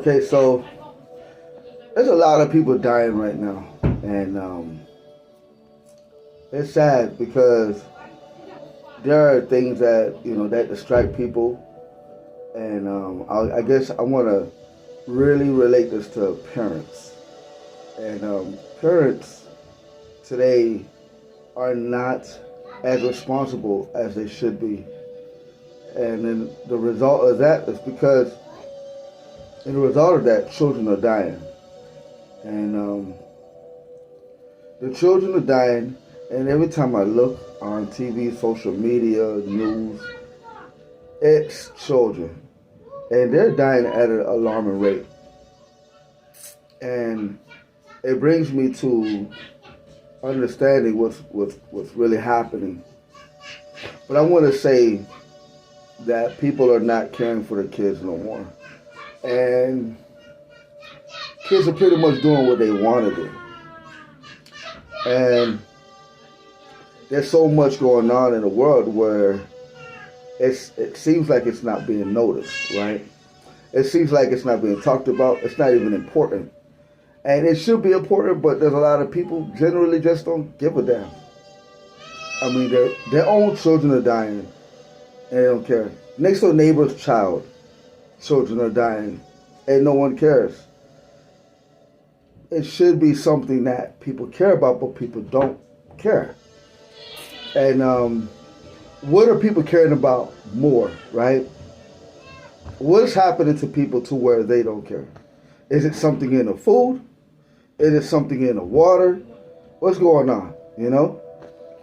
Okay, so there's a lot of people dying right now, and it's sad because there are things that that distract people, and I guess I want to really relate this to parents, and parents today are not as responsible as they should be, and then the result of that is because, and the result of that, children are dying, and the children are dying, and every time I look on TV, social media, news, it's children, and they're dying at an alarming rate, and it brings me to understanding what's really happening. But I want to say that people are not caring for their kids no more, and kids are pretty much doing what they want to do, and there's so much going on in the world where it seems like it's not being noticed, right? It seems like it's not being talked about. It's not even important. And it should be important, but there's a lot of people generally just don't give a damn. I mean, their own children are dying, and they don't care. Next door neighbor's children are dying, and no one cares. It should be something that people care about, but people don't care. And what are people caring about more, right? What's happening to people to where they don't care? Is it something in the food? Is it something in the water? What's going on,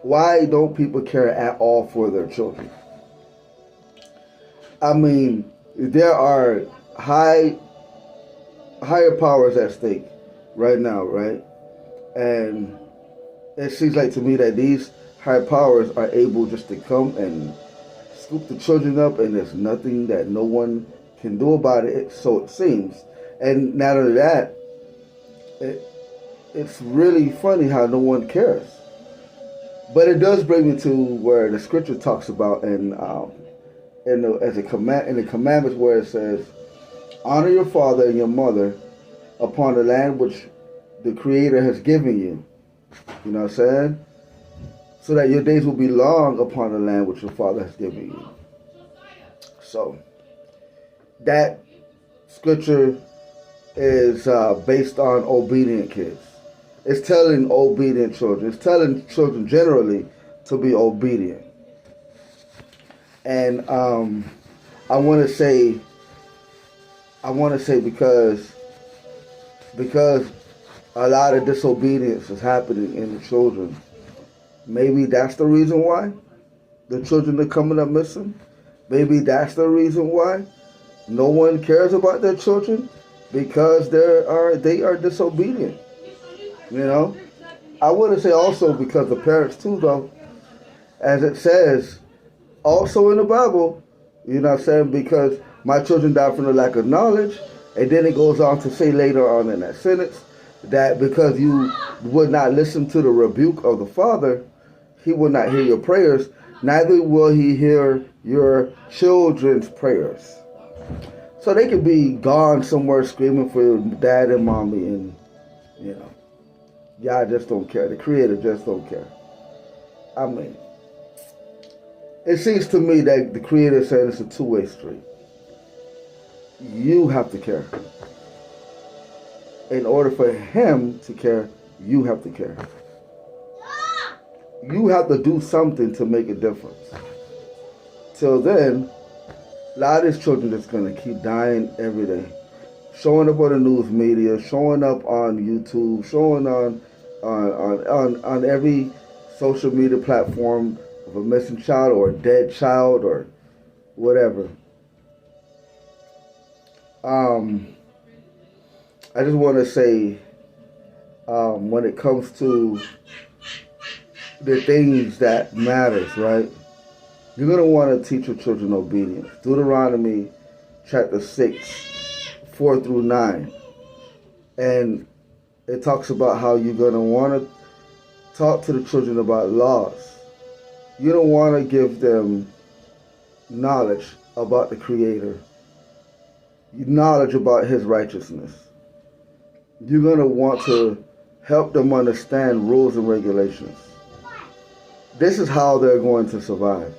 Why don't people care at all for their children? I mean, there are higher powers at stake right now, right? And it seems like to me that these higher powers are able just to come and scoop the children up, and there's nothing that no one can do about it, so it seems. And not only that, it's really funny how no one cares. But it does bring me to where the scripture talks about in the commandments, where it says, honor your father and your mother upon the land which the Creator has given you. You know what I'm saying? So that your days will be long upon the land which your father has given you. So that scripture is based on obedient kids. It's telling obedient children. It's telling children generally to be obedient. And I want to say because a lot of disobedience is happening in the children. Maybe that's the reason why the children are coming up missing. Maybe that's the reason why no one cares about their children, because they are disobedient. I want to say also because the parents too, though, as it says also in the Bible, because my children died from the lack of knowledge, and then it goes on to say later on in that sentence that because you would not listen to the rebuke of the Father, He will not hear your prayers, neither will He hear your children's prayers. So they could be gone somewhere screaming for dad and mommy, and y'all just don't care. The Creator just don't care. I mean, it seems to me that the Creator is saying it's a two-way street. You have to care. In order for Him to care, you have to care. You have to do something to make a difference. Till then, a lot of these children is going to keep dying every day. Showing up on the news media, showing up on YouTube, showing on every social media platform of a missing child or a dead child or whatever. I just want to say, when it comes to the things that matters, right? You're going to want to teach your children obedience. Deuteronomy chapter 6, 4 through 9. And it talks about how you're going to want to talk to the children about laws. You don't want to give them knowledge about the Creator. knowledge about his righteousness. You're going to want to help them understand rules and regulations. This is how they're going to survive.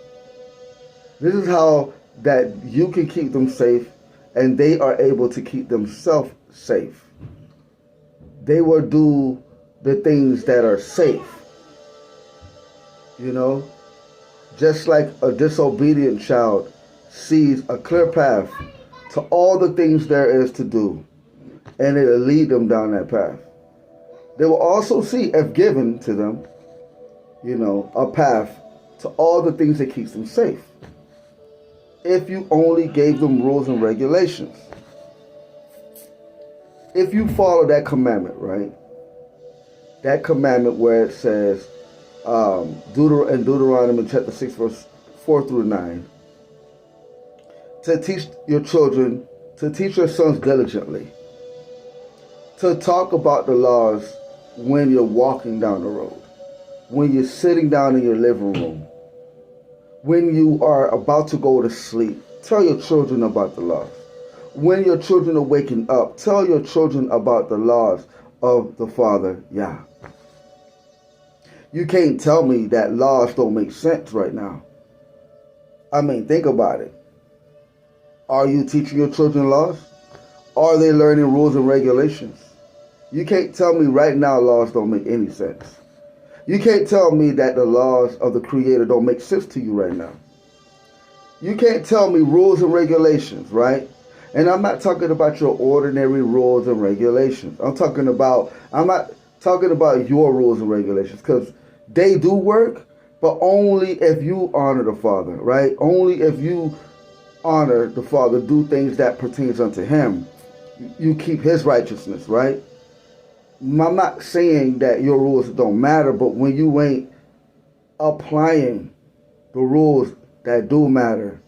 This is how that you can keep them safe and they are able to keep themselves safe. They will do the things that are safe. You know, just like a disobedient child sees a clear path to all the things there is to do, and it'll lead them down that path. They will also see, if given to them, you know, a path to all the things that keeps them safe. If you only gave them rules and regulations. If you follow that commandment, right? That commandment where it says, in Deuteronomy chapter 6, verse 4 through 9, to teach your children, to teach your sons diligently, to talk about the laws when you're walking down the road, when you're sitting down in your living room, when you are about to go to sleep. Tell your children about the laws. When your children are waking up, tell your children about the laws of the Father, YAH. You can't tell me that laws don't make sense right now. I mean, think about it. Are you teaching your children laws? Are they learning rules and regulations? You can't tell me right now laws don't make any sense. You can't tell me that the laws of the Creator don't make sense to you right now. You can't tell me rules and regulations, right? And I'm not talking about your ordinary rules and regulations. I'm not talking about your rules and regulations, because they do work, but only if you honor the Father, right? Only if you honor the Father, do things that pertains unto Him. You keep His righteousness, right? I'm not saying that your rules don't matter, but when you ain't applying the rules that do matter,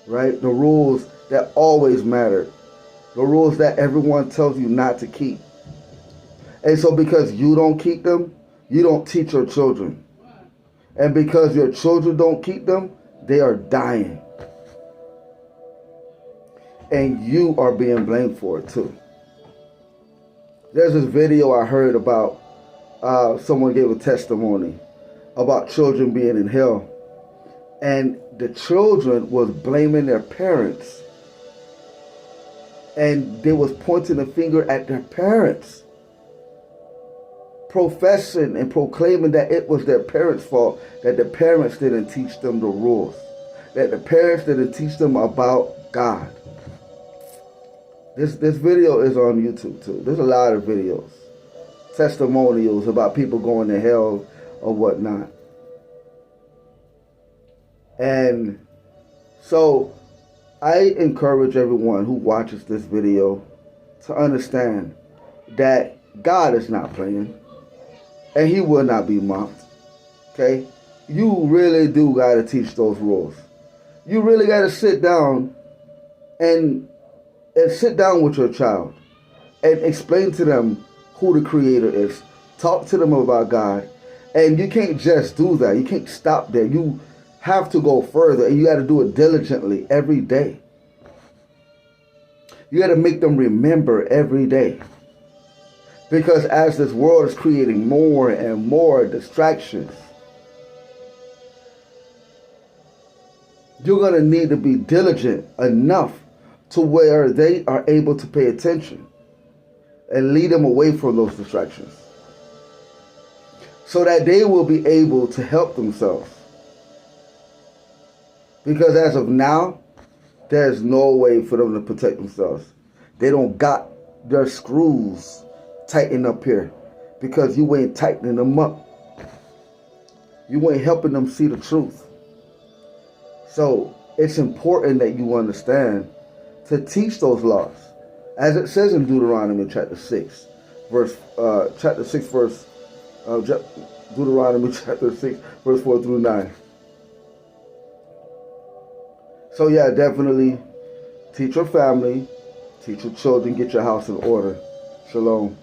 right? The rules that always matter, the rules that everyone tells you not to keep. And so because you don't keep them, you don't teach your children. And because your children don't keep them, they are dying. And you are being blamed for it too. There's this video I heard about, someone gave a testimony about children being in hell. And the children was blaming their parents. And they was pointing the finger at their parents, professing and proclaiming that it was their parents' fault, that the parents didn't teach them the rules, that the parents didn't teach them about God. This video is on YouTube too. There's a lot of videos, testimonials about people going to hell or whatnot. And so I encourage everyone who watches this video to understand that God is not playing, and He will not be mocked. Okay? You really do got to teach those rules. You really got to sit down and sit down with your child and explain to them who the Creator is. Talk to them about God. And you can't just do that. You can't stop there. You have to go further, and you got to do it diligently every day. You got to make them remember every day. Because as this world is creating more and more distractions, you're going to need to be diligent enough to where they are able to pay attention and lead them away from those distractions, so that they will be able to help themselves. Because as of now, there's no way for them to protect themselves. They don't got their screws tightened up here, because you ain't tightening them up. You ain't helping them see the truth. So it's important that you understand to teach those laws, as it says in Deuteronomy chapter 6, Deuteronomy chapter 6, verse 4 through 9. So yeah, definitely teach your family, teach your children, get your house in order. Shalom.